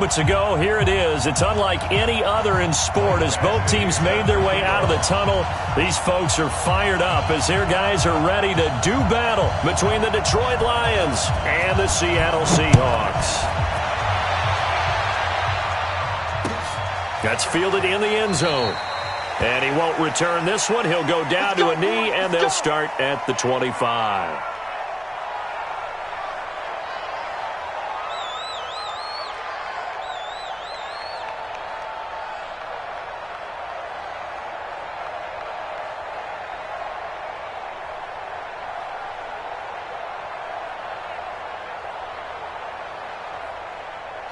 Ago, here it is. It's unlike any other in sport as both teams made their way out of the tunnel. These folks are fired up as their guys are ready to do battle between the Detroit Lions and the Seattle Seahawks. That's fielded in the end zone. And he won't return this one. He'll go down to a knee, and they'll start at the 25.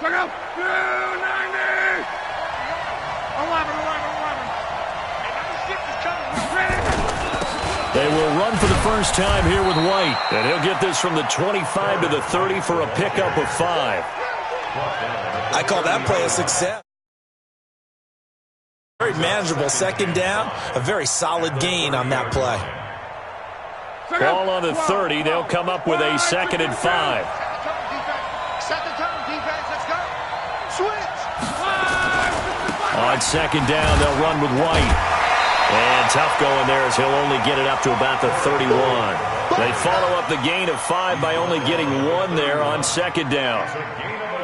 Check out! 290! 11. They will run for the first time here with White. And he'll get this from the 25 to the 30 for a pickup of 5. I call that play a success. Very manageable second down. A very solid gain on that play. Ball on the 30. They'll come up with a 2nd and 5. Set the tone, defense. Let's go. Switch. On 2nd down, they'll run with White. And tough going there as he'll only get it up to about the 31. They follow up the gain of 5 by only getting 1 there on 2nd down.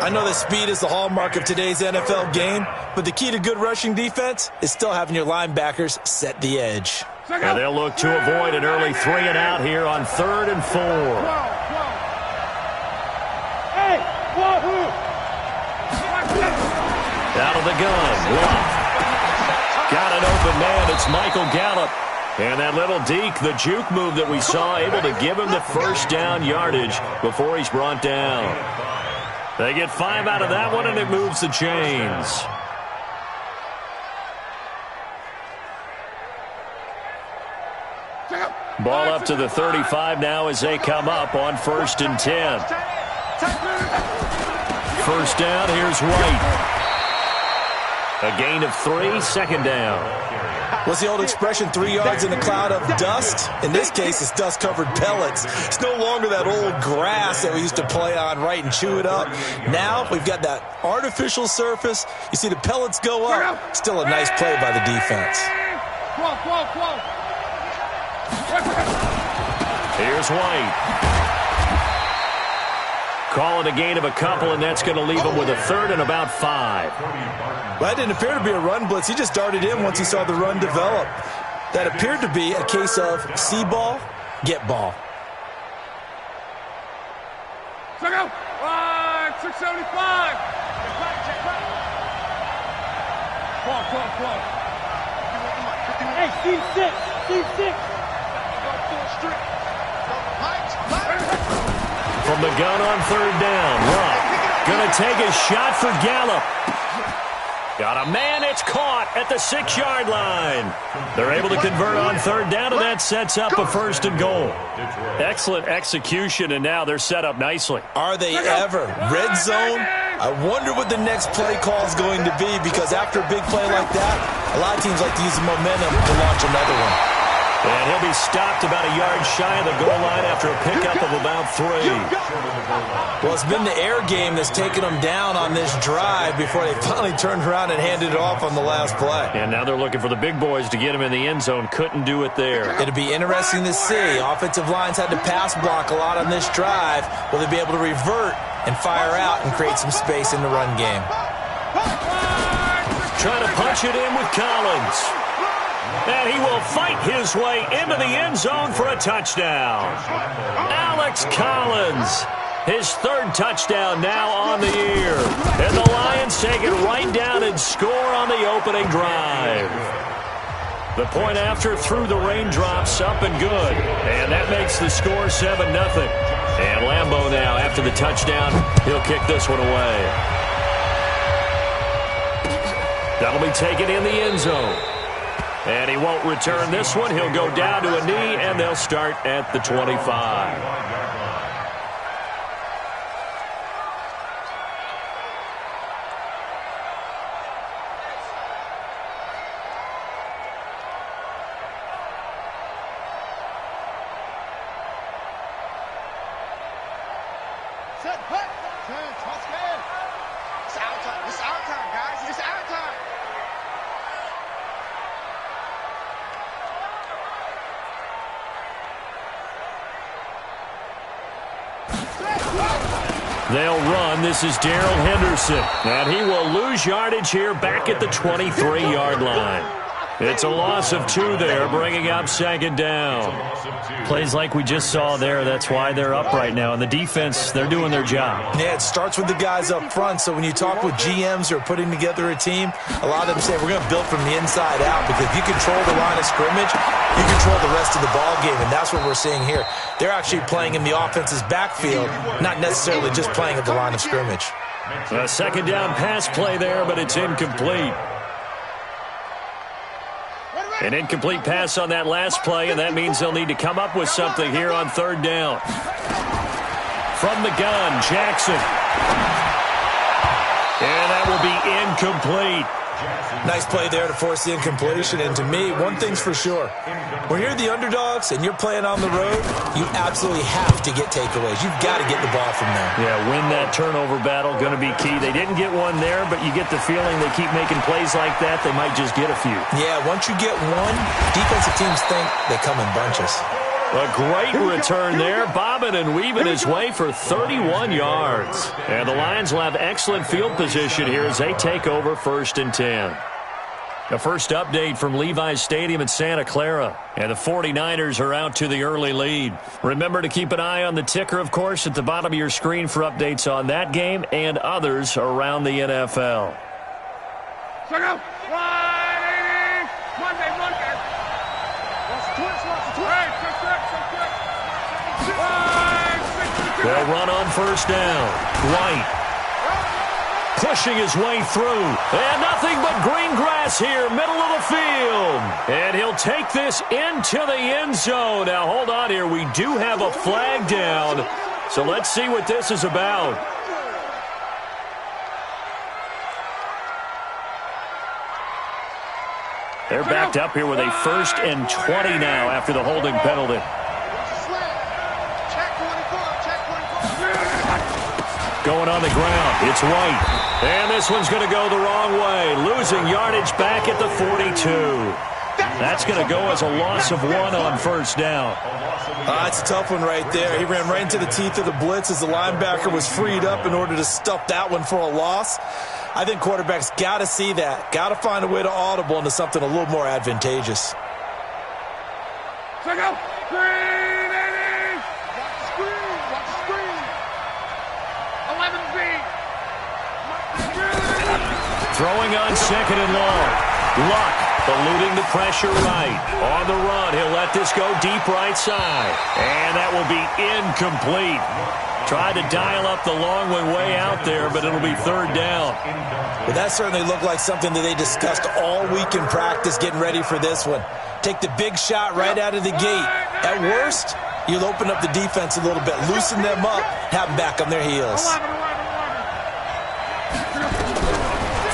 I know that speed is the hallmark of today's NFL game, but the key to good rushing defense is still having your linebackers set the edge. And they'll look to avoid an early 3 and out here on 3rd and 4. Out of the gun. Love. Got an open man. It's Michael Gallup. And that little deke, the juke move that we saw, able to give him the first down yardage before he's brought down. They get 5 out of that one, and it moves the chains. Ball up to the 35 now as they come up on 1st and 10. First down, here's White. A gain of 3, 2nd down. What's the old expression, 3 yards in a cloud of dust? In this case, it's dust-covered pellets. It's no longer that old grass that we used to play on, right, and chew it up. Now we've got that artificial surface. You see the pellets go up. Still a nice play by the defense. Here's White. Calling a gain of a couple, and that's going to leave him with a 3rd and about 5. Well, that didn't appear to be a run blitz. He just darted in once he saw the run develop. That appeared to be a case of see ball, get ball. Check out! 675! Hey, C6! From the gun on 3rd down. Love gonna take a shot for Gallup. Got a man, it's caught at the 6-yard line. They're able to convert on 3rd down, and that sets up a 1st and goal. Excellent execution, and now they're set up nicely. Are they ever? Red zone? I wonder what the next play call is going to be, because after a big play like that, a lot of teams like to use the momentum to launch another one. And he'll be stopped about a yard shy of the goal line after a pickup of about 3. Well, it's been the air game that's taken them down on this drive before they finally turned around and handed it off on the last play. And now they're looking for the big boys to get him in the end zone. Couldn't do it there. It'll be interesting to see. Offensive lines had to pass block a lot on this drive. Will they be able to revert and fire out and create some space in the run game? Trying to punch it in with Collins. And he will fight his way into the end zone for a touchdown. Alex Collins, his 3rd touchdown now on the year. And the Lions take it right down and score on the opening drive. The point after through the raindrops, up and good. And that makes the score 7-0. And Lambeau now, after the touchdown, he'll kick this one away. That'll be taken in the end zone. And he won't return this one. He'll go down to a knee, and they'll start at the 25. Set, hut. Turn, toss, get. It's outside. They'll run. This is Darrell Henderson. And he will lose yardage here back at the 23-yard line. It's a loss of 2 there, bringing up second down. Plays like we just saw there, that's why they're up right now. And the defense, they're doing their job. Yeah, it starts with the guys up front. So when you talk with GMs who are putting together a team, a lot of them say, we're going to build from the inside out, because if you control the line of scrimmage, you control the rest of the ball game, and that's what we're seeing here. They're actually playing in the offense's backfield, not necessarily just playing at the line of scrimmage. A second down pass play there, but it's incomplete. An incomplete pass on that last play, and that means they'll need to come up with something here on third down. From the gun, Jackson. And that will be incomplete. Nice play there to force the incompletion. And to me, one thing's for sure. When you're the underdogs and you're playing on the road, you absolutely have to get takeaways. You've got to get the ball from there. Yeah, win that turnover battle, going to be key. They didn't get one there, but you get the feeling they keep making plays like that, they might just get a few. Yeah, once you get one, defensive teams think they come in bunches. A great return there, bobbing and weaving his way for 31 yards. And the Lions will have excellent field position here as they take over 1st and 10. The first update from Levi's Stadium in Santa Clara. And the 49ers are out to the early lead. Remember to keep an eye on the ticker, of course, at the bottom of your screen for updates on that game and others around the NFL. Go! 180! Monday! Lots of twitch! They'll run on first down. White pushing his way through. And nothing but green grass here, middle of the field. And he'll take this into the end zone. Now, hold on here. We do have a flag down. So let's see what this is about. They're backed up here with a 1st and 20 now after the holding penalty. Going on the ground, it's White. And this one's going to go the wrong way. Losing yardage back at the 42. That's going to go as a loss of 1 on first down. It's a tough one right there. He ran right into the teeth of the blitz as the linebacker was freed up in order to stuff that one for a loss. I think quarterbacks got to see that. Got to find a way to audible into something a little more advantageous. Check out! Green 80! Watch the screen! 11 feet! Throwing on 2nd and long. Luck eluding the pressure right. On the run, he'll let this go deep right side. And that will be incomplete. Tried to dial up the long one way out there, but it'll be 3rd down. Well, that certainly looked like something that they discussed all week in practice getting ready for this one. Take the big shot right out of the gate. At worst, you'll open up the defense a little bit, loosen them up, have them back on their heels.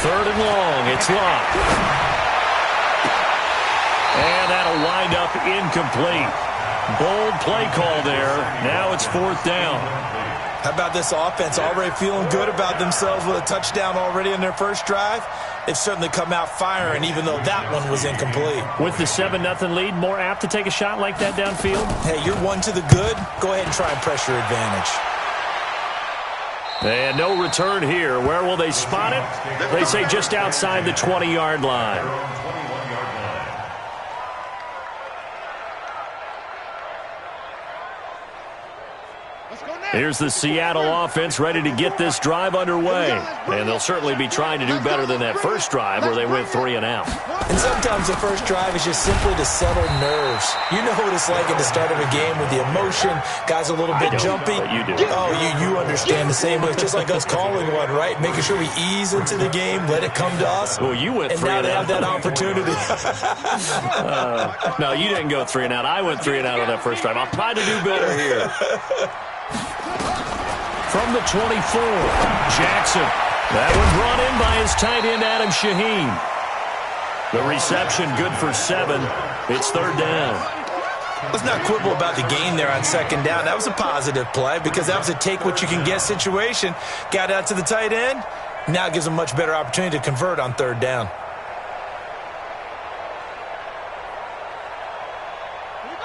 3rd and long, it's locked. And that'll wind up incomplete. Bold play call there. Now it's 4th down. How about this offense already feeling good about themselves with a touchdown already in their first drive? They've certainly come out firing, even though that one was incomplete. With the 7-0 lead, more apt to take a shot like that downfield? Hey, you're 1 to the good. Go ahead and try and pressure advantage. And no return here. Where will they spot it? They say just outside the 20-yard line. Here's the Seattle offense ready to get this drive underway. And they'll certainly be trying to do better than that first drive where they went 3 and out. And sometimes the first drive is just simply to settle nerves. You know what it's like at the start of a game with the emotion. Guys a little bit jumpy. But you do. Oh, you understand the same way. It's just like us calling one, right? Making sure we ease into the game, let it come to us. Well, you went 3 and out. And now they have that opportunity. No, you didn't go 3 and out. I went 3 and out on that first drive. I'll try to do better here. From the 24, Jackson. That one brought in by his tight end, Adam Shaheen. The reception good for 7. It's 3rd down. Let's not quibble about the gain there on 2nd down. That was a positive play because that was a take-what-you-can-get situation. Got out to the tight end. Now it gives them a much better opportunity to convert on 3rd down.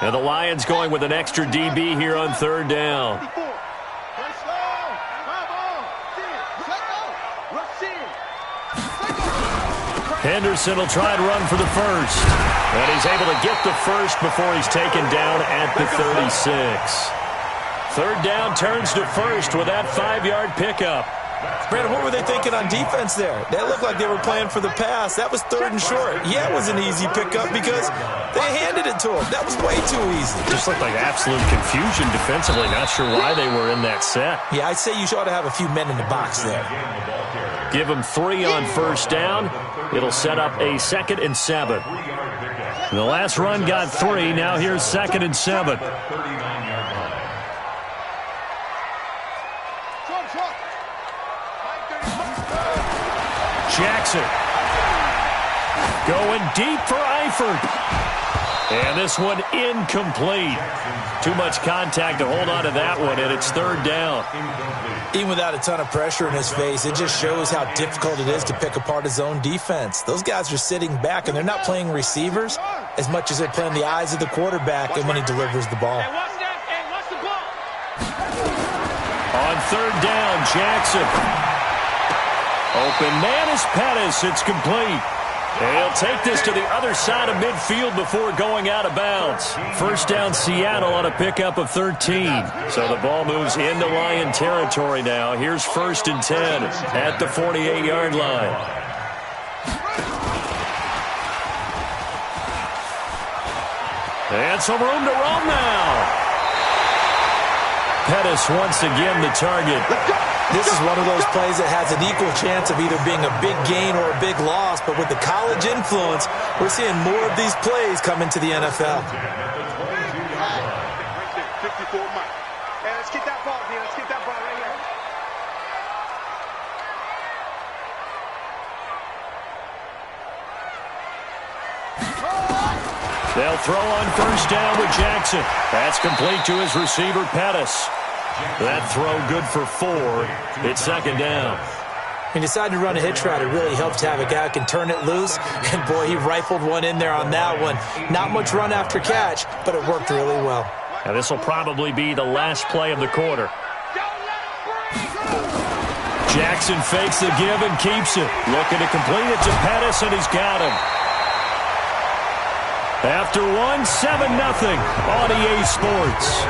And the Lions going with an extra DB here on 3rd down. Henderson will try and run for the first. And he's able to get the first before he's taken down at the 36. Third down turns to first with that 5-yard pickup. Brandon, what were they thinking on defense there? They looked like they were playing for the pass. That was third and short. Yeah, it was an easy pickup because they handed it to him. That was way too easy. Just looked like absolute confusion defensively. Not sure why they were in that set. Yeah, I'd say you ought to have a few men in the box there. Give him 3 on first down. It'll set up a 2nd and 7. The last run got 3. Now here's 2nd and 7. Jackson going deep for Eifert. And this one incomplete. Too much contact to hold on to that one, and it's 3rd down. Even without a ton of pressure in his face, it just shows how difficult it is to pick apart his own defense. Those guys are sitting back, and they're not playing receivers as much as they're playing the eyes of the quarterback and when he delivers the ball. On 3rd down, Jackson. Open man is Pettis. It's complete. And he'll take this to the other side of midfield before going out of bounds. First down, Seattle on a pickup of 13. So the ball moves into Lion territory now. Here's 1st and 10 at the 48-yard line. And some room to roam now. Pettis once again the target. This is one of those plays that has an equal chance of either being a big gain or a big loss, but with the college influence, we're seeing more of these plays come into the NFL. 54 Mike. Hey, let's get that ball, man. Let's get that ball right here. They'll throw on first down with Jackson. That's complete to his receiver, Pettis. That throw good for 4. It's 2nd down. He decided to run a hitch route. It really helps to have a guy who can turn it loose. And, boy, he rifled one in there on that one. Not much run after catch, but it worked really well. Now, this will probably be the last play of the quarter. Jackson fakes the give and keeps it. Looking to complete it to Pettis, and he's got him. After 1, 7-0 on EA Sports.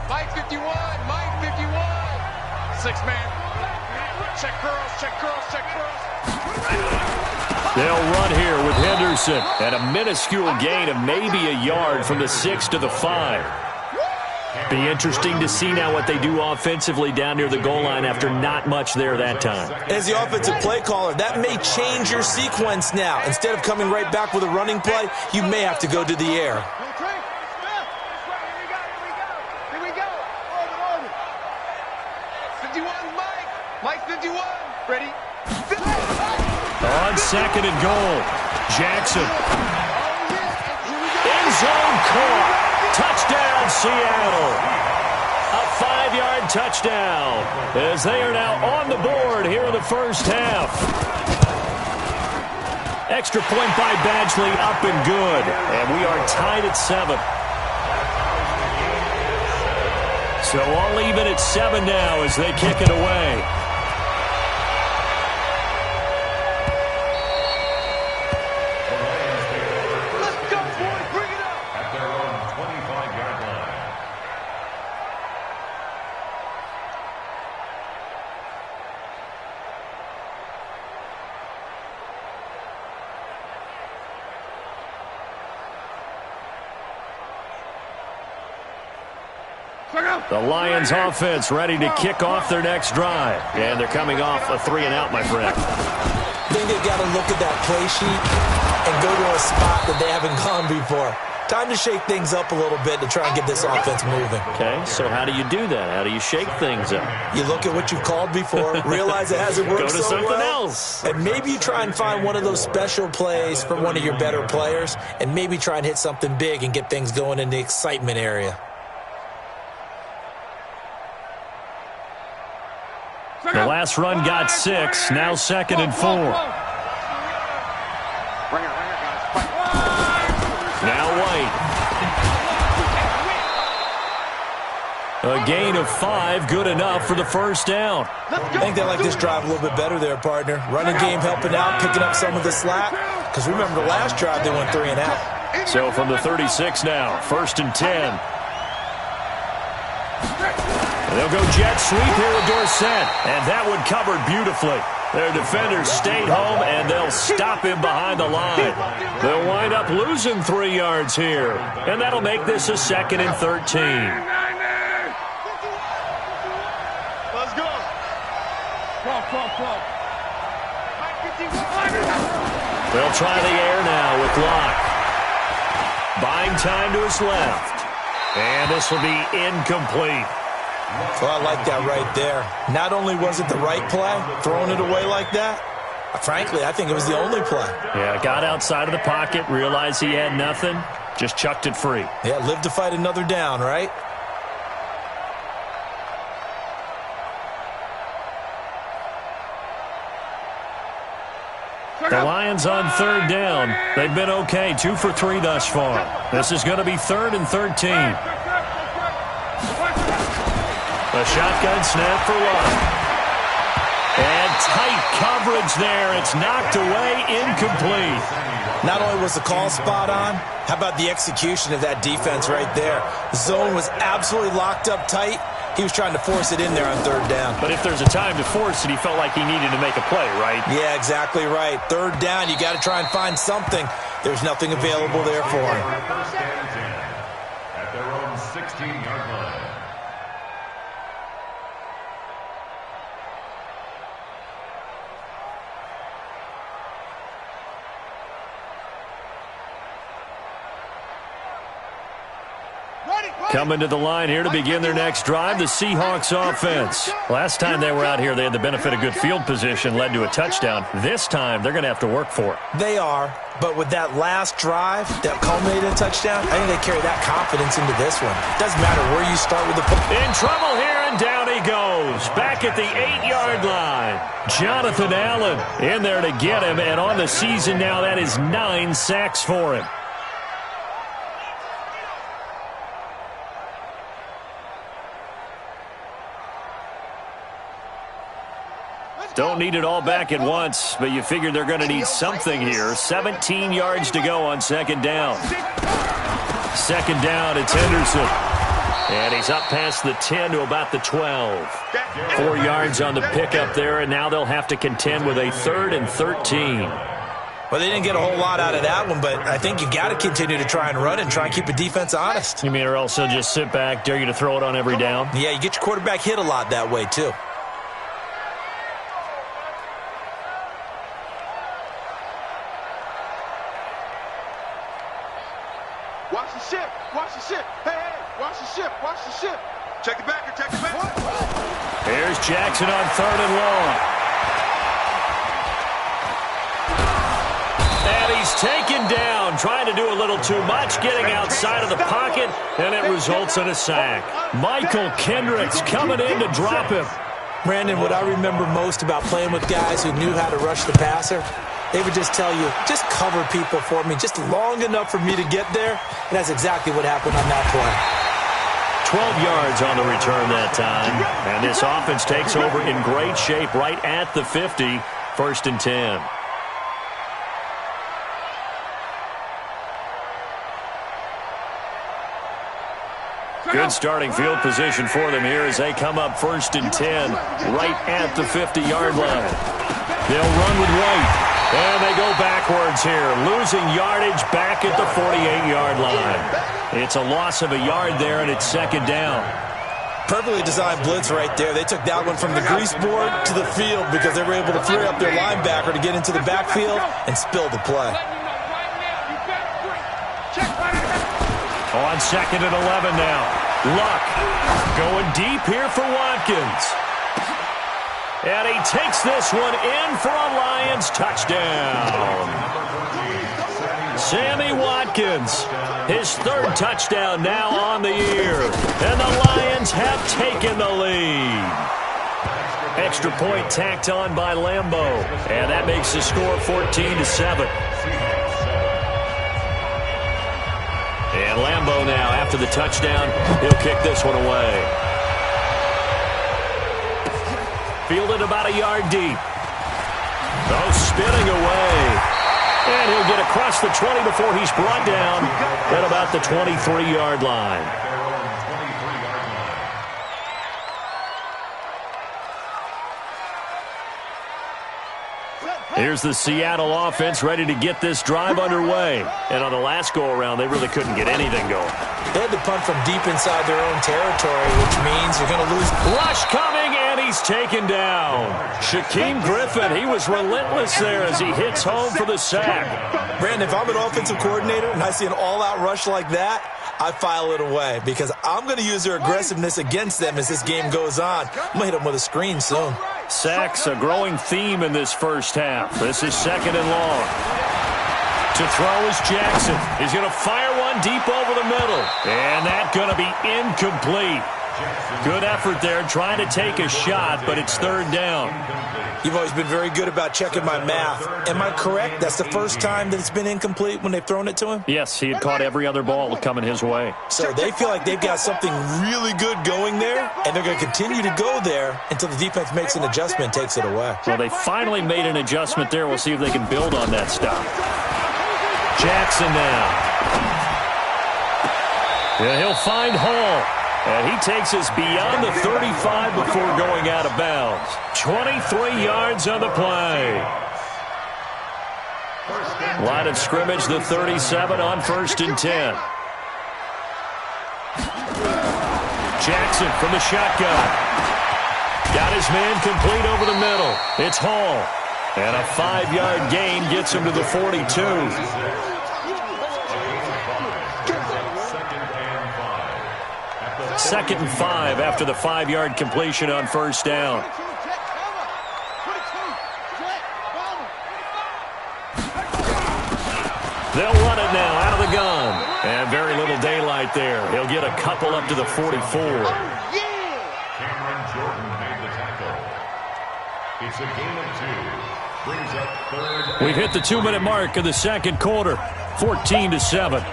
Mike 51, Mike 51. 6-man. Check girls, check girls, check girls. They'll run here with Henderson and a minuscule gain of maybe a yard from the 6 to the 5. Be interesting to see now what they do offensively down near the goal line after not much there that time. As the offensive play caller, that may change your sequence now. Instead of coming right back with a running play, you may have to go to the air. Here we go. 51, Mike 51. Ready? On 2nd and goal, Jackson. End zone caught. Touchdown, Seattle. A 5-yard touchdown as they are now on the board here in the first half. Extra point by Badgley, up and good. And we are tied at 7. So all even at 7 now as they kick it away. The Lions offense ready to kick off their next drive. And they're coming off a 3-and-out, my friend. I think they've got to look at that play sheet and go to a spot that they haven't gone before. Time to shake things up a little bit to try and get this offense moving. Okay, so how do you do that? How do you shake things up? You look at what you've called before, realize it hasn't worked Go to so something well, else. and maybe you try and find one of those special plays from one of your better players, and maybe try and hit something big and get things going in the excitement area. The last run got 6, now 2nd and 4. Now White. A gain of 5, good enough for the first down. I think they like this drive a little bit better there, partner. Running game helping out, picking up some of the slack. Because remember, the last drive they went 3 and out. So from the 36 now, 1st and 10. They'll go jet sweep here with Dorsett. And that one covered beautifully. Their defenders stayed home, and they'll stop him behind the line. They'll wind up losing 3 yards here. And that'll make this a 2nd and 13. Let's go. They'll try the air now with Locke. Buying time to his left. And this will be incomplete. Well, I like that right there. Not only was it the right play, throwing it away like that, frankly, I think it was the only play. Yeah, got outside of the pocket, realized he had nothing, just chucked it free. Yeah, live to fight another down, right? The Lions on 3rd down. They've been okay, 2 for 3 thus far. This is going to be 3rd and 13. A shotgun snap for Locke. And tight coverage there. It's knocked away, incomplete. Not only was the call spot on, how about the execution of that defense right there? The zone was absolutely locked up tight. He was trying to force it in there on 3rd down. But if there's a time to force it, he felt like he needed to make a play, right? Yeah, exactly right. 3rd down, you got to try and find something. There's nothing available there for him. At their own 16-yard line. Coming to the line here to begin their next drive, the Seahawks offense. Last time they were out here, they had the benefit of good field position, led to a touchdown. This time, they're going to have to work for it. They are, but with that last drive that culminated in a touchdown, I think they carry that confidence into this one. Doesn't matter where you start with the football. In trouble here, and down he goes. Back at the 8-yard line. Jonathan Allen in there to get him, and on the season now, that is 9 sacks for him. Don't need it all back at once, but you figure they're going to need something here. 17 yards to go on 2nd down. 2nd down, it's Henderson. And he's up past the 10 to about the 12. 4 yards on the pickup there, and now they'll have to contend with a 3rd and 13. Well, they didn't get a whole lot out of that one, but I think you got to continue to try and run and try and keep the defense honest. You mean or else they'll just sit back, dare you to throw it on every down? Yeah, you get your quarterback hit a lot that way, too. Watch the ship. Watch the ship. Hey, hey. Watch the ship. Watch the ship. Check it back. Check it back. Here's Jackson on 3rd and long. And he's taken down, trying to do a little too much, getting outside of the pocket, and it results in a sack. Michael Kendricks coming in to drop him. Brandon, what I remember most about playing with guys who knew how to rush the passer, they would just tell you, just cover people for me, just long enough for me to get there. And that's exactly what happened on that play. 12 yards on the return that time. And this offense takes over in great shape right at the 50, 1st and 10. Good starting field position for them here as they come up 1st and 10 right at the 50-yard line. They'll run with White. And they go backwards here, losing yardage back at the 48-yard line. It's a loss of a yard there, and it's 2nd down. Perfectly designed blitz right there. They took that one from the grease board to the field because they were able to free up their linebacker to get into the backfield and spill the play. On 2nd and 11 now. Luck going deep here for Watkins. And he takes this one in for a Lions touchdown. Sammy Watkins, his 3rd touchdown now on the year. And the Lions have taken the lead. Extra point tacked on by Lambeau. And that makes the score 14-7. after the touchdown. He'll kick this one away. Fielded about a yard deep. Oh, spinning away. And he'll get across the 20 before he's brought down at about the 23-yard line. Here's the Seattle offense ready to get this drive underway. And on the last go-around, they really couldn't get anything going. They had to punt from deep inside their own territory, which means you're going to lose. Rush coming, and he's taken down. Shaquem Griffin, he was relentless there as he hits home for the sack. Brandon, if I'm an offensive coordinator and I see an all-out rush like that, I file it away because I'm going to use their aggressiveness against them as this game goes on. I'm going to hit them with a screen soon. Sacks, a growing theme in this first half. This is 2nd and long. To throw is Jackson. He's going to fire one deep over the middle. And that's going to be incomplete. Good effort there trying to take a shot, but it's 3rd down. You've always been very good about checking my math. Am I correct? That's the first time that it's been incomplete when they've thrown it to him? Yes, he had caught every other ball coming his way. So they feel like they've got something really good going there, and they're going to continue to go there until the defense makes an adjustment and takes it away. Well, they finally made an adjustment there. We'll see if they can build on that stop. Jackson now. Yeah, he'll find Hall. And he takes us beyond the 35 before going out of bounds. 23 yards on the play. Line of scrimmage, the 37 on 1st and 10. Jackson from the shotgun. Got his man complete over the middle. It's Hall. And a 5-yard gain gets him to the 42. 2nd and 5 after the 5-yard completion on 1st down. They'll run it now out of the gun. And very little daylight there. He'll get a couple up to the 44. Cameron Jordan made the tackle. It's a gain of 2. Brings up 3rd. We've hit the 2-minute mark of the 2nd quarter. 14-7.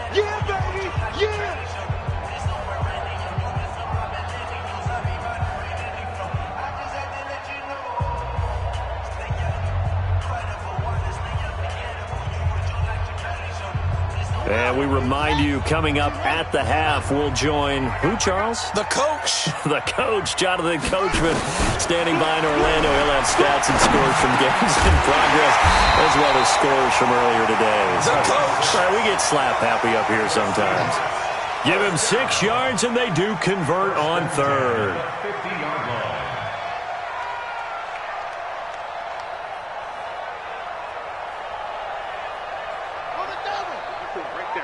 And we remind you, coming up at the half, we'll join who, Charles? The coach. The coach, Jonathan Coachman, standing by in Orlando. He'll have stats and scores from games in progress, as well as scores from earlier today. The coach. Right, we get slap happy up here sometimes. Give him 6 yards, and they do convert on 3rd. 50-yard line.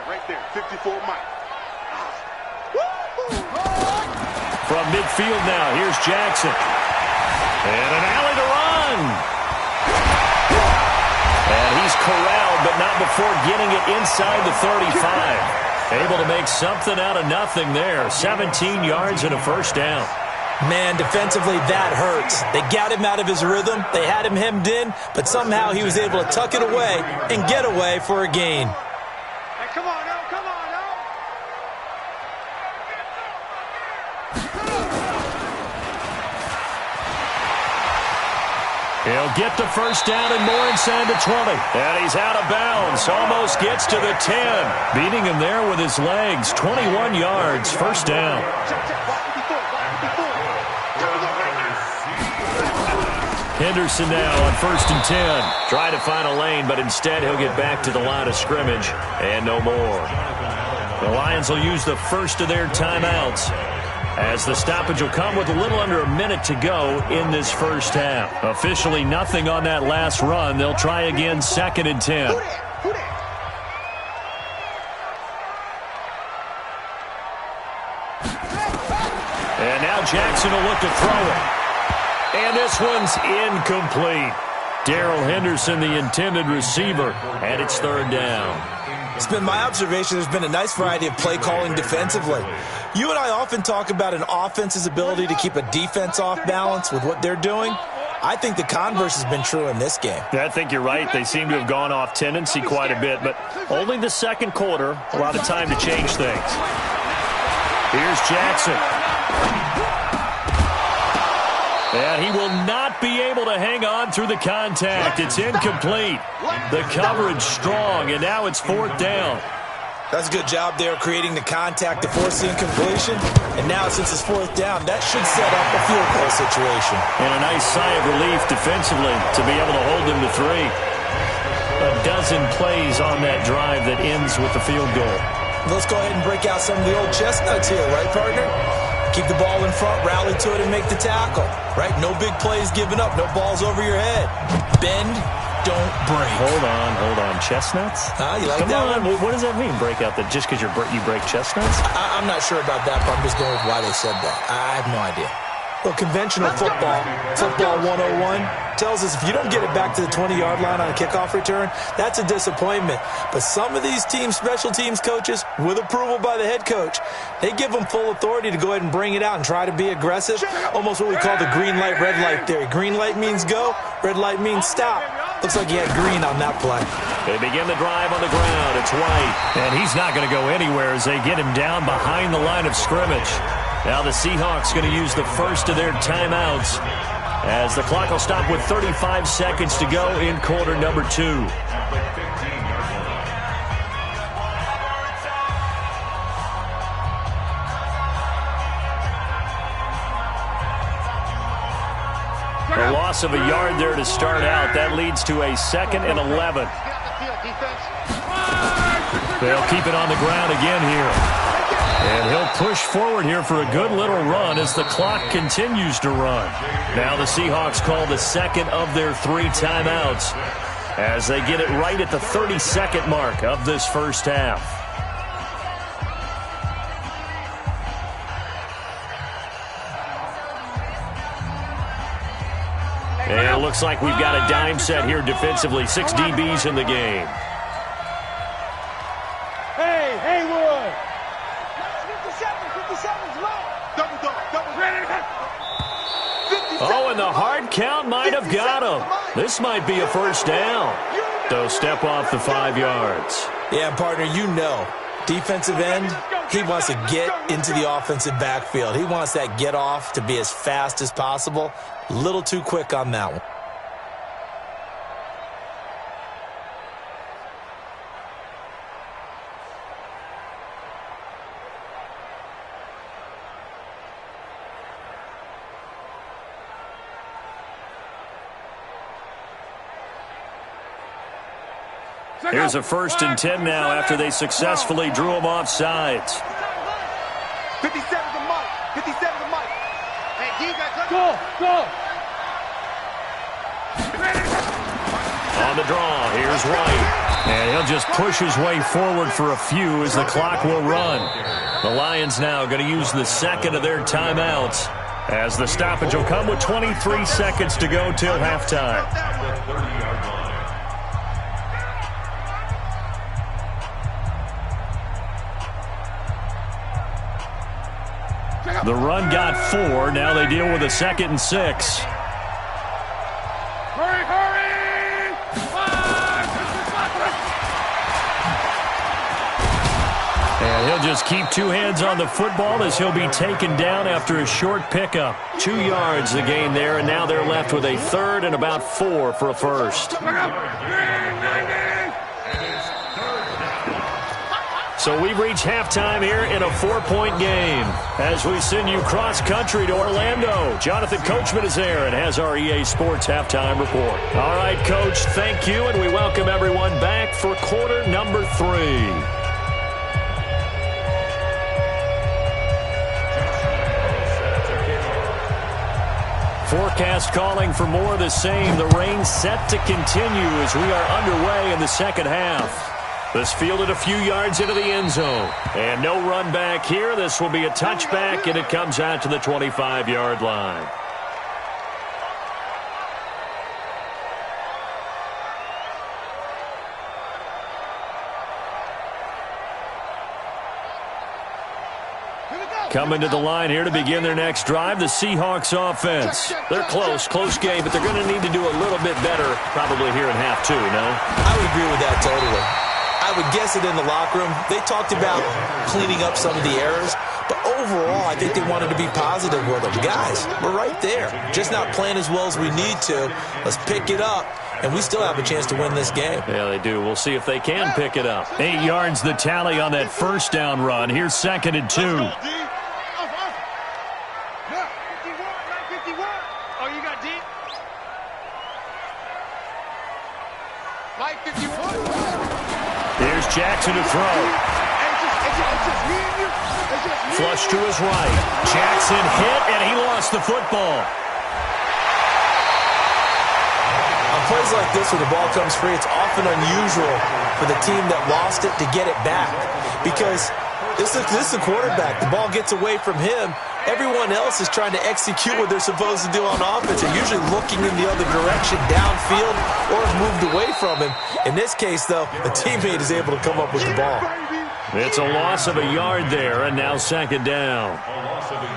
Right there, 54 Mike. From midfield now, here's Jackson. And an alley to run. And he's corralled, but not before getting it inside the 35. Able to make something out of nothing there. 17 yards and a 1st down. Man, defensively, that hurts. They got him out of his rhythm. They had him hemmed in, but somehow he was able to tuck it away and get away for a gain. Come on, now, come on, now. He'll get the 1st down and more inside the 20. And he's out of bounds. Almost gets to the 10. Beating him there with his legs. 21 yards. 1st down. Henderson now on 1st and 10. Try to find a lane, but instead he'll get back to the line of scrimmage. And no more. The Lions will use the first of their timeouts, as the stoppage will come with a little under a minute to go in this first half. Officially nothing on that last run. They'll try again 2nd and 10. And now Jackson will look to throw it. And this one's incomplete. Darrell Henderson, the intended receiver, and it's 3rd down. It's been my observation there's been a nice variety of play calling defensively. You and I often talk about an offense's ability to keep a defense off balance with what they're doing. I think the converse has been true in this game. I think you're right. They seem to have gone off tendency quite a bit, but only the 2nd quarter, a lot of time to change things. Here's Jackson. And he will not be able to hang on through the contact. It's incomplete. The coverage strong, and now it's 4th down. That's a good job there creating the contact to force the incompletion. And now since it's 4th down, that should set up a field goal situation. And a nice sigh of relief defensively to be able to hold them to 3. A dozen plays on that drive that ends with the field goal. Let's go ahead and break out some of the old chestnuts here, right, partner? Keep the ball in front, rally to it, and make the tackle, right? No big plays given up, no balls over your head. Bend, don't break. Hold on. Chestnuts? You like Come that on. one? What does that mean, break out? That just because you break chestnuts? I'm not sure about that, but I'm just going with why they said that. I have no idea. Well, conventional football 101, tells us if you don't get it back to the 20-yard line on a kickoff return, that's a disappointment. But some of these teams, special teams coaches, with approval by the head coach, they give them full authority to go ahead and bring it out and try to be aggressive, almost what we call the green light, red light theory. Green light means go, red light means stop. Looks like he had green on that play. They begin the drive on the ground. It's White, and he's not going to go anywhere as they get him down behind the line of scrimmage. Now the Seahawks going to use the first of their timeouts as the clock will stop with 35 seconds to go in quarter number 2. A loss of a yard there to start out. That leads to a 2nd and 11. They'll keep it on the ground again here. And he'll push forward here for a good little run as the clock continues to run. Now the Seahawks call the 2nd of their 3 timeouts as they get it right at the 30-second mark of this first half. And it looks like we've got a dime set here defensively. 6 DBs in the game. Hey, Haywood! 57's low. Double. Oh, and the hard count might have got him. This might be a first down. So step off the 5 yards. Yeah, partner, you know, defensive end, he wants to get into the offensive backfield. He wants that get off to be as fast as possible. A little too quick on that one. Here's a 1st and 10 now after they successfully drew him off sides. 57's a Mike. 57's a Mike. Hey, D-back, go. On the draw, here's White. And he'll just push his way forward for a few as the clock will run. The Lions now going to use the 2nd of their timeouts as the stoppage will come with 23 seconds to go till halftime. The run got 4. Now they deal with a 2nd and 6. Hurry! And he'll just keep 2 hands on the football as he'll be taken down after a short pickup. 2 yards the gain there, and now they're left with a 3rd and about 4 for a first. So we've reached halftime here in a 4-point game as we send you cross-country to Orlando. Jonathan Coachman is there and has our EA Sports halftime report. All right, Coach, thank you, and we welcome everyone back for quarter number 3. Forecast calling for more of the same. The rain set to continue as we are underway in the second half. This fielded a few yards into the end zone. And no run back here. This will be a touchback, and it comes out to the 25-yard line. Coming to the line here to begin their next drive, the Seahawks offense. They're close game, but they're going to need to do a little bit better probably here in half 2, no? I would agree with that totally. I would guess it in the locker room. They talked about cleaning up some of the errors, But overall, I think they wanted to be positive with them. Guys, we're right there. Just not playing as well as we need to. Let's pick it up, and we still have a chance to win this game. Yeah, they do. We'll see if they can pick it up. 8 yards the tally on that first down run. Here's 2nd and 2. Here's Jackson to throw. Flush to his right. Jackson hit, and he lost the football. On plays like this, when the ball comes free, it's often unusual for the team that lost it to get it back. Because this is the quarterback. The ball gets away from him. Everyone else is trying to execute what they're supposed to do on offense. They're usually looking in the other direction, downfield, or have moved away from him. In this case, though, a teammate is able to come up with the ball. It's a loss of a yard there, and now 2nd down.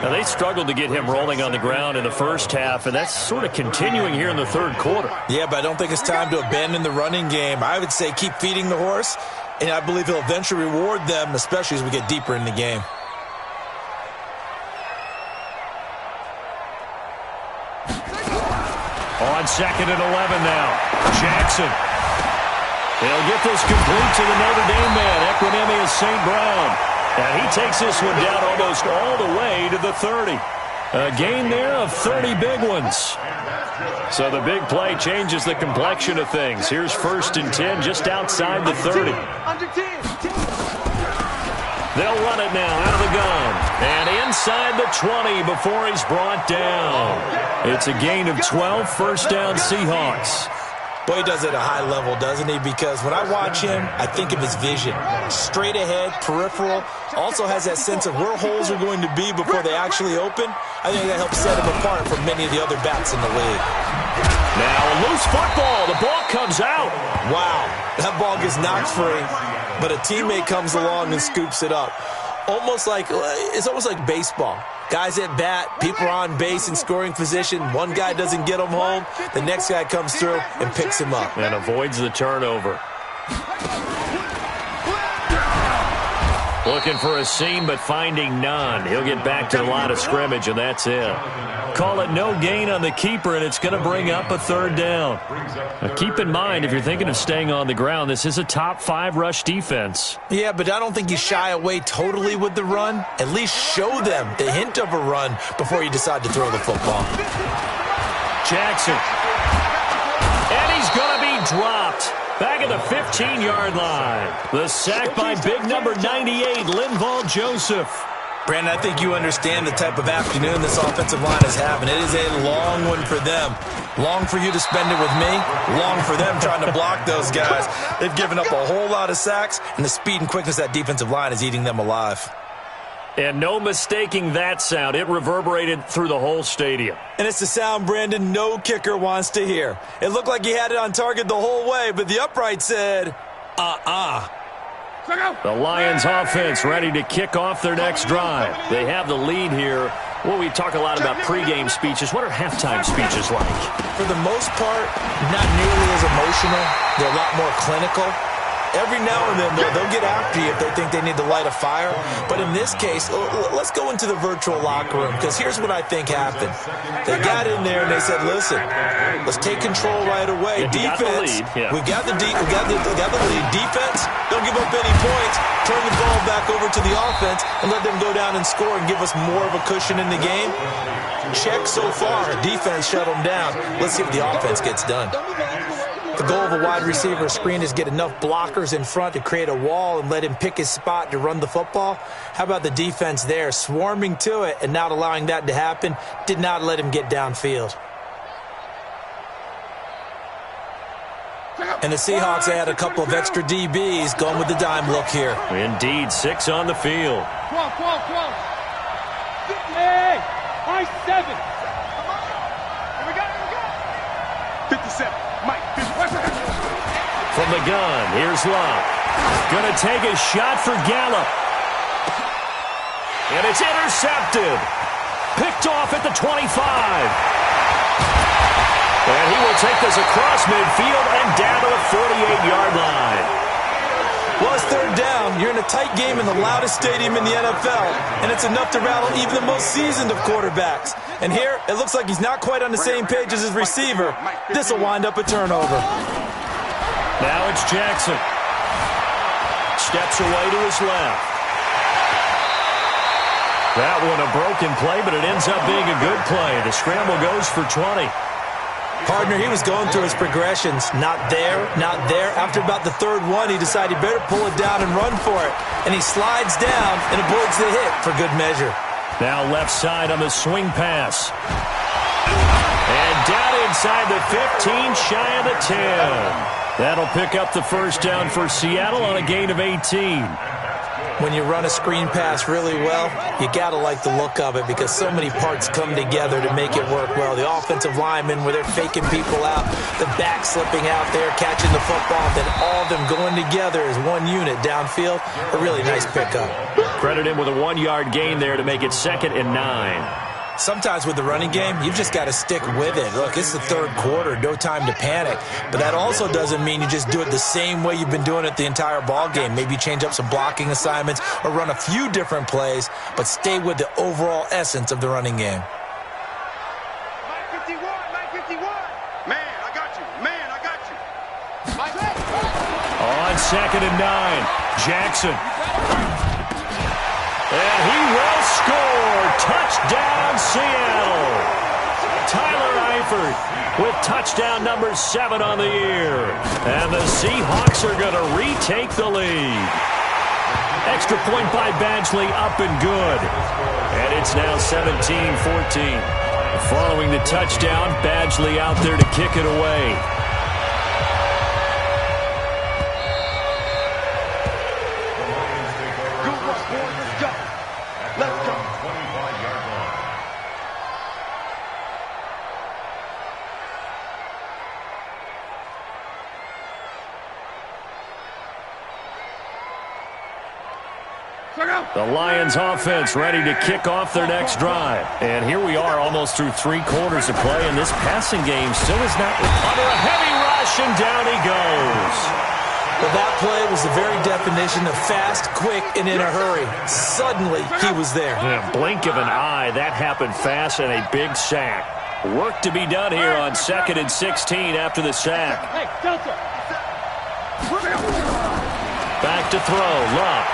Now, they struggled to get him rolling on the ground in the first half, and that's sort of continuing here in the third quarter. Yeah, but I don't think it's time to abandon the running game. I would say keep feeding the horse, and I believe he'll eventually reward them, especially as we get deeper in the game. On 2nd and 11 now. Jackson. He'll get this complete to the Notre Dame man, Equinemius St. Brown. And he takes this one down almost all the way to the 30. A gain there of 30 big ones. So the big play changes the complexion of things. Here's 1st and 10 just outside the 30. They'll run it now out of the gun. And inside the 20 before he's brought down. It's a gain of 12, first down Seahawks. Boy, he does it at a high level, doesn't he? Because when I watch him, I think of his vision. Straight ahead, peripheral. Also has that sense of where holes are going to be before they actually open. I think that helps set him apart from many of the other backs in the league. Now a loose football. The ball comes out. Wow, that ball gets knocked free, but a teammate comes along and scoops it up. It's almost like baseball. Guys at bat, people are on base in scoring position. One guy doesn't get him home. The next guy comes through and picks him up. And avoids the turnover. Looking for a seam, but finding none. He'll get back to the line of scrimmage, and that's it. Call it no gain on the keeper, and it's going to bring up a 3rd down. Now, keep in mind, if you're thinking of staying on the ground, this is a top 5 rush defense. Yeah, but I don't think you shy away totally with the run. At least show them the hint of a run before you decide to throw the football. Jackson. And he's going to be dropped. Back at the 15-yard line. The sack by big number 98, Linval Joseph. Brandon, I think you understand the type of afternoon this offensive line is having. It is a long one for them. Long for you to spend it with me. Long for them trying to block those guys. They've given up a whole lot of sacks, and the speed and quickness of that defensive line is eating them alive. And no mistaking that sound. It reverberated through the whole stadium. And it's the sound, Brandon, no kicker wants to hear. It looked like he had it on target the whole way, but the upright said, The Lions offense ready to kick off their next drive. They have the lead here. Well, we talk a lot about pregame speeches. What are halftime speeches like? For the most part, not nearly as emotional. They're a lot more clinical. Every now and then, they'll get after you if they think they need to light a fire. But in this case, let's go into the virtual locker room, because here's what I think happened. They got in there and they said, listen, let's take control right away. Defense, we got the lead. Defense, don't give up any points. Turn the ball back over to the offense and let them go down and score and give us more of a cushion in the game. Check so far. Defense shut them down. Let's see if the offense gets done. The goal of a wide receiver screen is get enough blockers in front to create a wall and let him pick his spot to run the football. How about the defense there, swarming to it and not allowing that to happen? Did not let him get downfield. And the Seahawks add a couple of extra DBs going with the dime look here. Indeed, 6 on the field. Come on. Hey, I-7. Here we go. 57. Mike. From the gun, here's Love. Gonna take a shot for Gallup. And it's intercepted. Picked off at the 25. And he will take this across midfield and down to the 48-yard line. Well, it's third down. You're in a tight game in the loudest stadium in the NFL, and it's enough to rattle even the most seasoned of quarterbacks. And here, it looks like he's not quite on the same page as his receiver. This will wind up a turnover. Now it's Jackson. Steps away to his left. That one a broken play, but it ends up being a good play. The scramble goes for 20. Partner, he was going through his progressions. Not there, not there. After about the third one, he decided he better pull it down and run for it. And he slides down and avoids the hit for good measure. Now left side on the swing pass. And down inside the 15, shy of the 10. That'll pick up the first down for Seattle on a gain of 18. When you run a screen pass really well, you got to like the look of it because so many parts come together to make it work well. The offensive linemen, where they're faking people out, the back slipping out there, catching the football, then all of them going together as one unit downfield. A really nice pickup. Credit him with a 1-yard gain there to make it 2nd and 9. Sometimes with the running game, you've just got to stick with it. Look, it's the third quarter, no time to panic. But that also doesn't mean you just do it the same way you've been doing it the entire ball game. Maybe change up some blocking assignments or run a few different plays, but stay with the overall essence of the running game. Mike 51, Mike 51. Man, I got you. Man, I got you. Mike. On 2nd and 9, Jackson. And he will score. Touchdown, Seattle. Tyler Eifert with touchdown number 7 on the year. And the Seahawks are going to retake the lead. Extra point by Badgley, up and good. And it's now 17-14. Following the touchdown, Badgley out there to kick it away. The Lions offense ready to kick off their next drive. And here we are almost through 3 quarters of play, and this passing game still is not under a heavy rush, and down he goes. Well, that play was the very definition of fast, quick, and in a hurry. Suddenly, he was there. In a blink of an eye, that happened fast, and a big sack. Work to be done here on 2nd and 16 after the sack. Back to throw, Luck.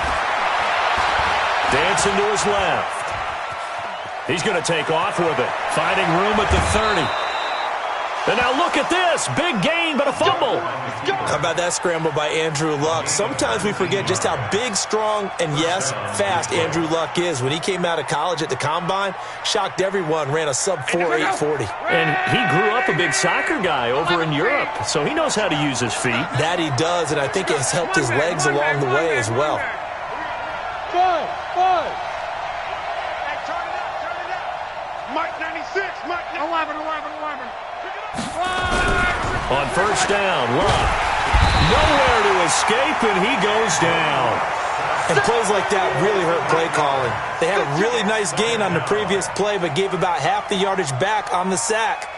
Dancing to his left. He's going to take off with it. Finding room at the 30. And now look at this. Big gain, but a fumble. How about that scramble by Andrew Luck? Sometimes we forget just how big, strong, and, yes, fast Andrew Luck is. When he came out of college at the Combine, shocked everyone, ran a sub-4 840. And he grew up a big soccer guy over in Europe, so he knows how to use his feet. That he does, and I think it has helped his legs along the way as well. Five. Hey, turn it up. Mike 96, Mike 11. On first down, Luck. Nowhere to escape, and he goes down. And plays like that really hurt play calling. They had a really nice gain on the previous play, but gave about half the yardage back on the sack.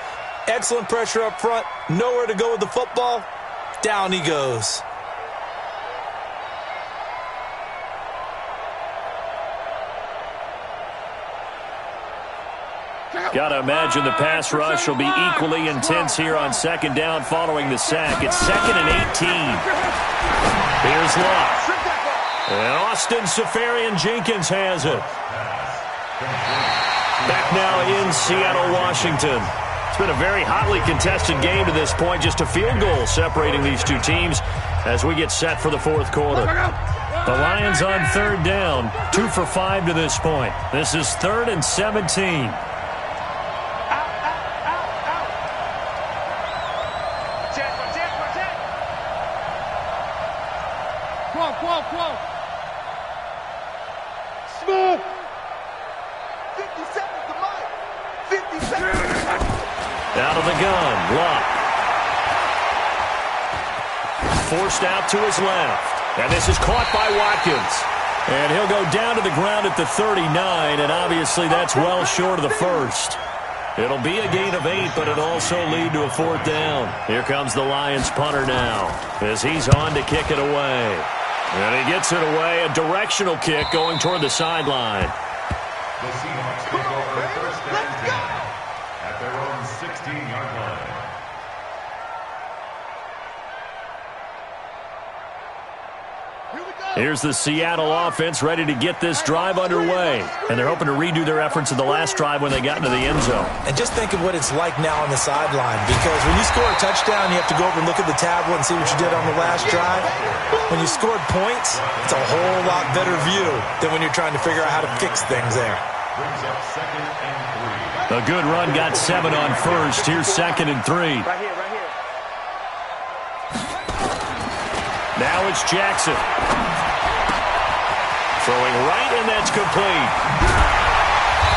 Excellent pressure up front. Nowhere to go with the football. Down he goes. Got to imagine the pass rush will be equally intense here on 2nd down following the sack. It's 2nd and 18. Here's Luck. And Austin Seferian-Jenkins has it. Back now in Seattle, Washington. It's been a very hotly contested game to this point. Just a field goal separating these two teams as we get set for the 4th quarter. The Lions on 3rd down, 2 for 5 to this point. This is 3rd and 17. Quote. Smooth. 50 seconds to Mike. 50 seconds. Out of the gun, Luck. Forced out to his left. And this is caught by Watkins. And he'll go down to the ground at the 39, and obviously that's well short of the first. It'll be a gain of 8, but it'll also lead to a 4th down. Here comes the Lions punter now as he's on to kick it away. And he gets it away, a directional kick going toward the sideline. The Seahawks take over first and 10 at their own 16-yard line. Here's the Seattle offense ready to get this drive underway. And they're hoping to redo their efforts in the last drive when they got into the end zone. And just think of what it's like now on the sideline, because when you score a touchdown, you have to go over and look at the tablet and see what you did on the last drive. When you scored points, it's a whole lot better view than when you're trying to figure out how to fix things there. Brings up 2nd and 3. A good run got 7 on first. Here's 2nd and 3. Right here. Now it's Jackson. Throwing right, and that's complete.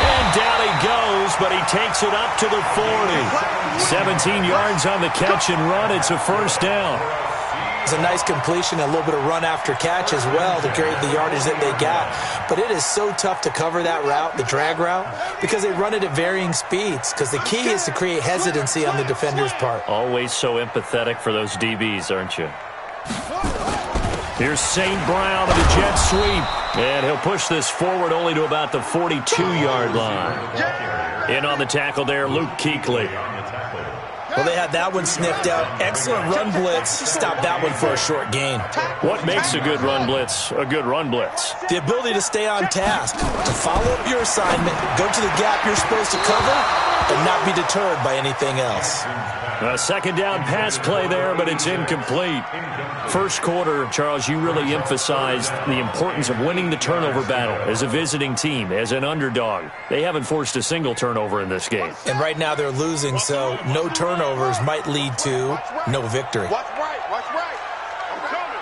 And down he goes, but he takes it up to the 40. 17 yards on the catch and run. It's a first down. It's a nice completion, a little bit of run after catch as well to create the yardage that they got. But it is so tough to cover that route, the drag route, because they run it at varying speeds, because the key is to create hesitancy on the defender's part. Always so empathetic for those DBs, aren't you? Here's St. Brown with a jet sweep. And he'll push this forward only to about the 42-yard line. In on the tackle there, Luke Kuechly. Well, they had that one sniffed out. Excellent run blitz. Stopped that one for a short gain. What makes a good run blitz a good run blitz? The ability to stay on task, to follow up your assignment, go to the gap you're supposed to cover, and not be deterred by anything else. A second down pass play there, but it's incomplete. First quarter, Charles, you really emphasized the importance of winning the turnover battle as a visiting team, as an underdog. They haven't forced a single turnover in this game. And right now they're losing, so no turnovers might lead to no victory. Watch right. I'm coming.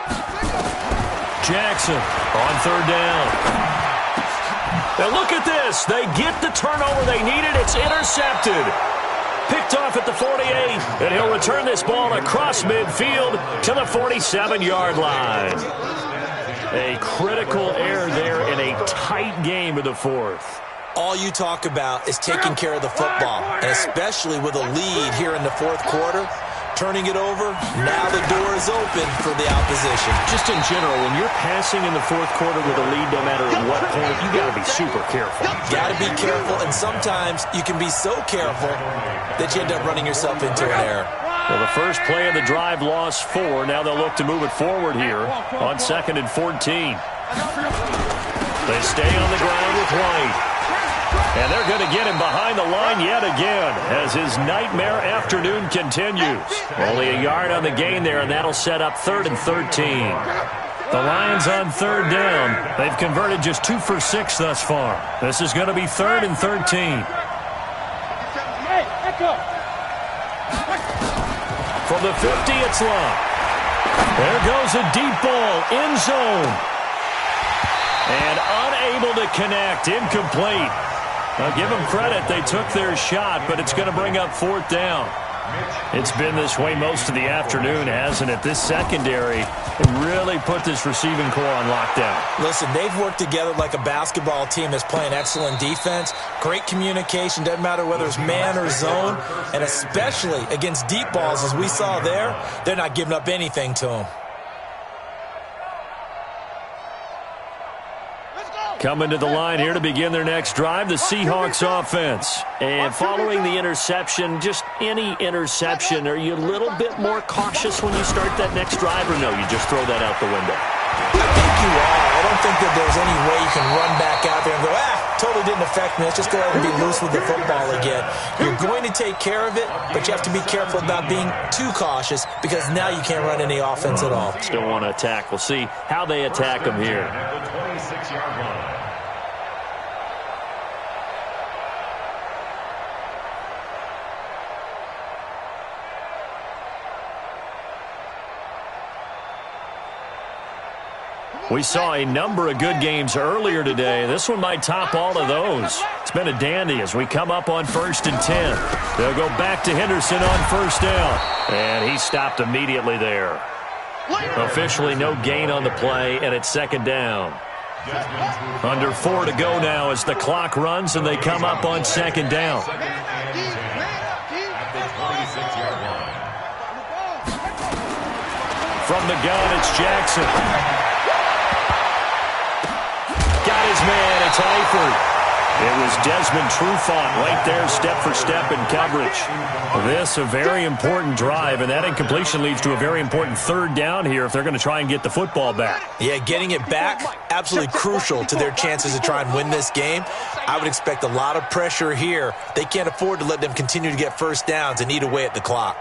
Jackson on third down. Now look at this. They get the turnover they needed. It's intercepted. Picked off at the 48, and he'll return this ball across midfield to the 47-yard line. A critical error there in a tight game of the fourth. All you talk about is taking care of the football, and especially with a lead here in the fourth quarter, turning it over, now the door is open for the opposition. Just in general, when you're passing in the fourth quarter with a lead, no matter at what point, you got to be super careful. Got to be careful, and sometimes you can be so careful that you end up running yourself into an error. Well, the first play of the drive lost 4. Now they'll look to move it forward here on 2nd and 14. They stay on the ground with White. And they're going to get him behind the line yet again as his nightmare afternoon continues. Only a yard on the gain there, and that'll set up 3rd and 13. The Lions on third down. They've converted just 2 for 6 thus far. This is going to be 3rd and 13. From the 50, it's long. There goes a deep ball, end zone. And unable to connect, incomplete. Now, give them credit. They took their shot, but it's going to bring up 4th down. It's been this way most of the afternoon, hasn't it? This secondary really put this receiving core on lockdown. Listen, they've worked together like a basketball team that's playing excellent defense. Great communication. Doesn't matter whether it's man or zone. And especially against deep balls, as we saw there, they're not giving up anything to them. Coming to the line here to begin their next drive, the Seahawks offense. And following the interception, just any interception, are you a little bit more cautious when you start that next drive, or no, you just throw that out the window? I think you are. I don't think that there's any way you can run back out there and go, totally didn't affect me. Let's just go ahead and be loose with the football again. You're going to take care of it, but you have to be careful about being too cautious because now you can't run any offense at all. Still want to attack. We'll see how they attack them here. At the 26-yard line. We saw a number of good games earlier today. This one might top all of those. It's been a dandy as we come up on 1st and 10. They'll go back to Henderson on 1st down. And he stopped immediately there. Officially no gain on the play, and it's 2nd down. Under 4 to go now as the clock runs, and they come up on 2nd down. At the 26-yard line. From the gun, it's Jackson. Tayford. It was Desmond Trufant right there, step for step in coverage. This a very important drive, and that incompletion leads to a very important third down here if they're going to try and get the football back. Yeah, getting it back, absolutely crucial to their chances to try and win this game. I would expect a lot of pressure here. They can't afford to let them continue to get first downs and eat away at the clock.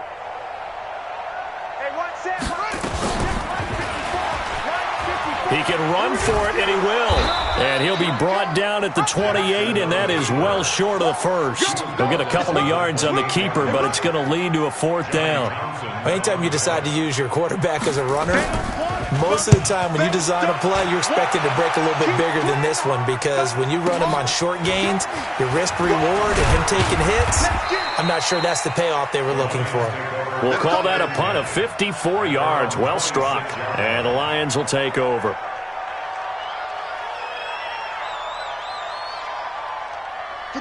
He can run for it, and he will. And he'll be brought down at the 28, and that is well short of the first. He'll get a couple of yards on the keeper, but it's going to lead to a fourth down. Anytime you decide to use your quarterback as a runner, most of the time when you design a play, you're expected to break a little bit bigger than this one, because when you run him on short gains, your risk-reward of him taking hits, I'm not sure that's the payoff they were looking for. We'll call that a punt of 54 yards. Well struck. And the Lions will take over.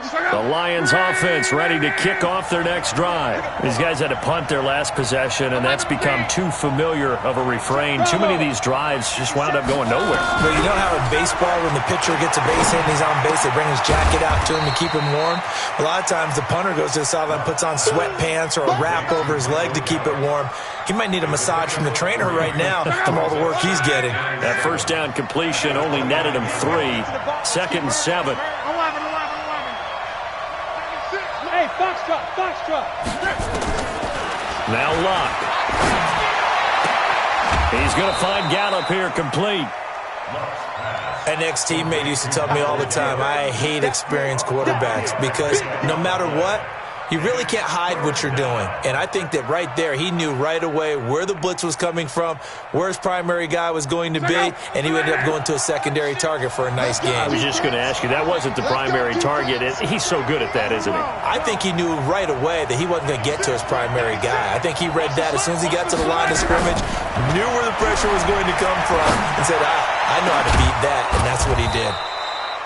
The Lions offense ready to kick off their next drive. These guys had to punt their last possession, and that's become too familiar of a refrain. Too many of these drives just wound up going nowhere. Well, you know how in baseball, when the pitcher gets a base hit and he's on base, they bring his jacket out to him to keep him warm? A lot of times the punter goes to the sideline, puts on sweatpants or a wrap over his leg to keep it warm. He might need a massage from the trainer right now from all the work he's getting. That first down completion only netted him 3. 2nd and 7. Hey, Foxtrot. Now Luck. He's going to find Gallup here complete. An ex-teammate used to tell me all the time, I hate experienced quarterbacks because no matter what, you really can't hide what you're doing. And I think that right there, he knew right away where the blitz was coming from, where his primary guy was going to be, and he ended up going to a secondary target for a nice game. I was just going to ask you, that wasn't the primary target. He's so good at that, isn't he? I think he knew right away that he wasn't going to get to his primary guy. I think he read that as soon as he got to the line of scrimmage, knew where the pressure was going to come from, and said, I know how to beat that, and that's what he did.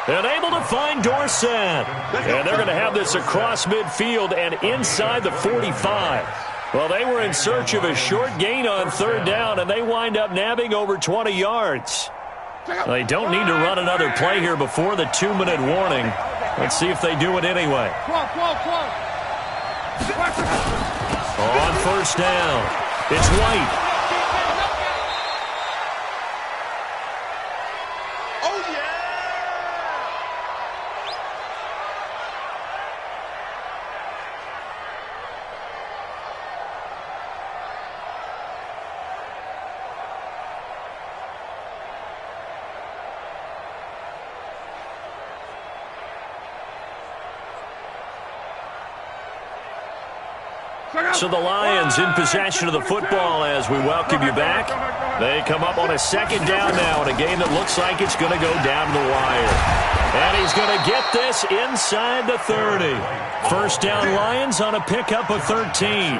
And able to find Dorsett. And they're going to have this across midfield and inside the 45. Well, they were in search of a short gain on third down, and they wind up nabbing over 20 yards. They don't need to run another play here before the 2-minute warning. Let's see if they do it anyway. On first down, it's White. So the Lions in possession of the football as we welcome you back. They come up on a second down now in a game that looks like it's going to go down to the wire. And he's going to get this inside the 30. First down Lions on a pickup of 13.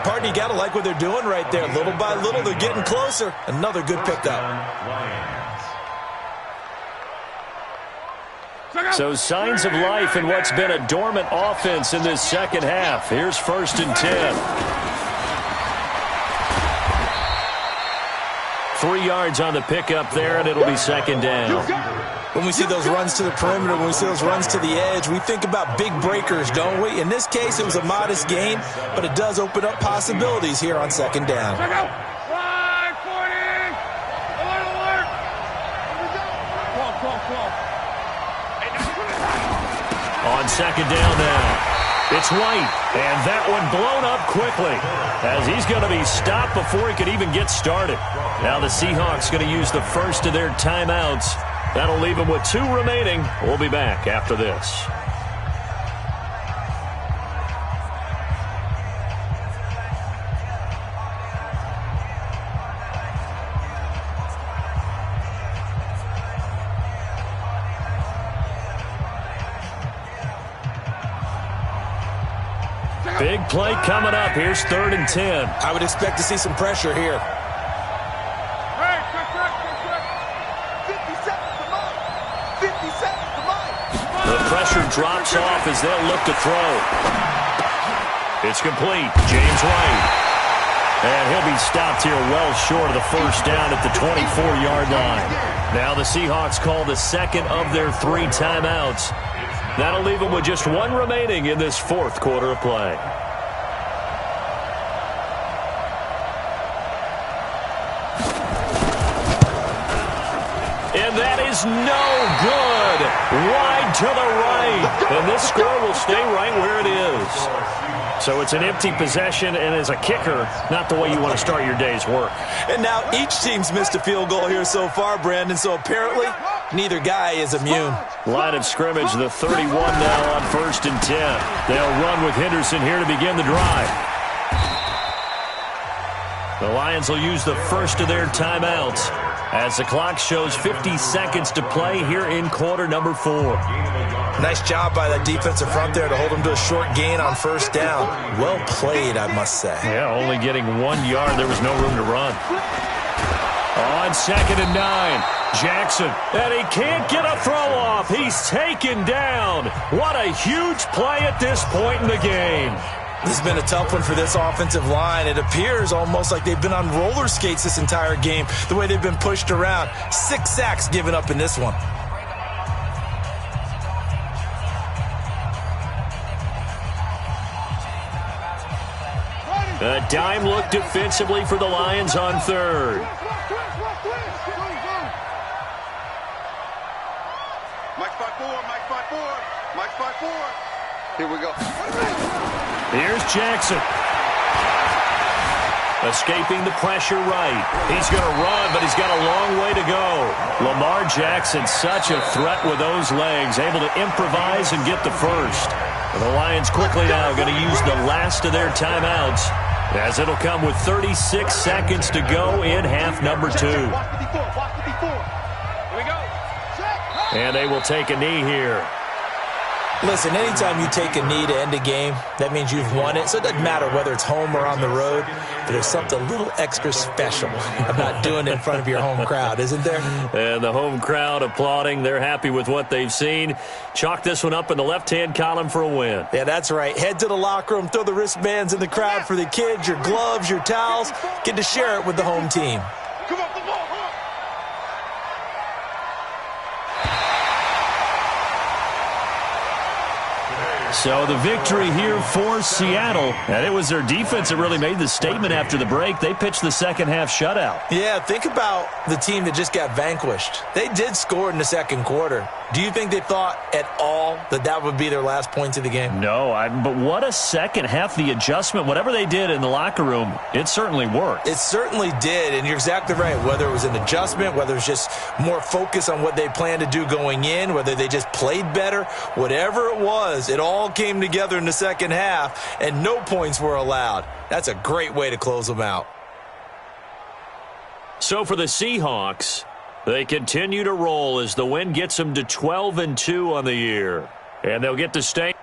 Partner, you got to like what they're doing right there. Little by little, they're getting closer. Another good pickup. So signs of life in what's been a dormant offense in this second half. Here's 1st and 10. 3 yards on the pickup there, and it'll be 2nd down. When we see those runs to the perimeter, when we see those runs to the edge, we think about big breakers, don't we? In this case, it was a modest gain, but it does open up possibilities here on 2nd down. On 2nd down now, it's White, and that one blown up quickly as he's going to be stopped before he could even get started. Now the Seahawks going to use the first of their timeouts. That'll leave them with 2 remaining. We'll be back after this. Big play coming up. Here's 3rd and 10. I would expect to see some pressure here. 50 seconds to mine. 50 seconds to mine. The pressure drops off as they'll look to throw. It's complete. James White. And he'll be stopped here well short of the first down at the 24-yard line. Now the Seahawks call the second of their 3 timeouts. That'll leave them with just 1 remaining in this fourth quarter of play. And that is no good. Wide to the right. And this score will stay right where it is. So it's an empty possession, and as a kicker, not the way you want to start your day's work. And now each team's missed a field goal here so far, Brandon, so apparently neither guy is immune. Line of scrimmage, the 31 now on 1st and 10. They'll run with Henderson here to begin the drive. The Lions will use the first of their timeouts as the clock shows 50 seconds to play here in quarter number 4. Nice job by that defensive front there to hold him to a short gain on 1st down. Well played, I must say. Yeah, only getting 1 yard. There was no room to run. On 2nd and 9, Jackson. And he can't get a throw off. He's taken down. What a huge play at this point in the game. This has been a tough one for this offensive line. It appears almost like they've been on roller skates this entire game, the way they've been pushed around. 6 sacks given up in this one. A dime look defensively for the Lions on 3rd. Mike spot 4, Mike spot 4, Mike spot 4. Here we go. Here's Jackson. Escaping the pressure right. He's going to run, but he's got a long way to go. Lamar Jackson, such a threat with those legs, able to improvise and get the first. And the Lions quickly now going to use the last of their timeouts, as it'll come with 36 seconds to go in half number 2. And they will take a knee here. Listen, anytime you take a knee to end a game, that means you've won it. So it doesn't matter whether it's home or on the road, but there's something a little extra special about doing it in front of your home crowd, isn't there? And the home crowd applauding. They're happy with what they've seen. Chalk this one up in the left-hand column for a win. Yeah, that's right. Head to the locker room, throw the wristbands in the crowd for the kids, your gloves, your towels. Get to share it with the home team. So the victory here for Seattle. And it was their defense that really made the statement after the break. They pitched the second-half shutout. Yeah, think about the team that just got vanquished. They did score in the second quarter. Do you think they thought at all that that would be their last points of the game? No, but what a second half. The adjustment, whatever they did in the locker room, it certainly worked. It certainly did, and you're exactly right. Whether it was an adjustment, whether it was just more focus on what they planned to do going in, whether they just played better, whatever it was, it all came together in the second half, and no points were allowed. That's a great way to close them out. So for the Seahawks, they continue to roll as the win gets them to 12-2 on the year. And they'll get to stay.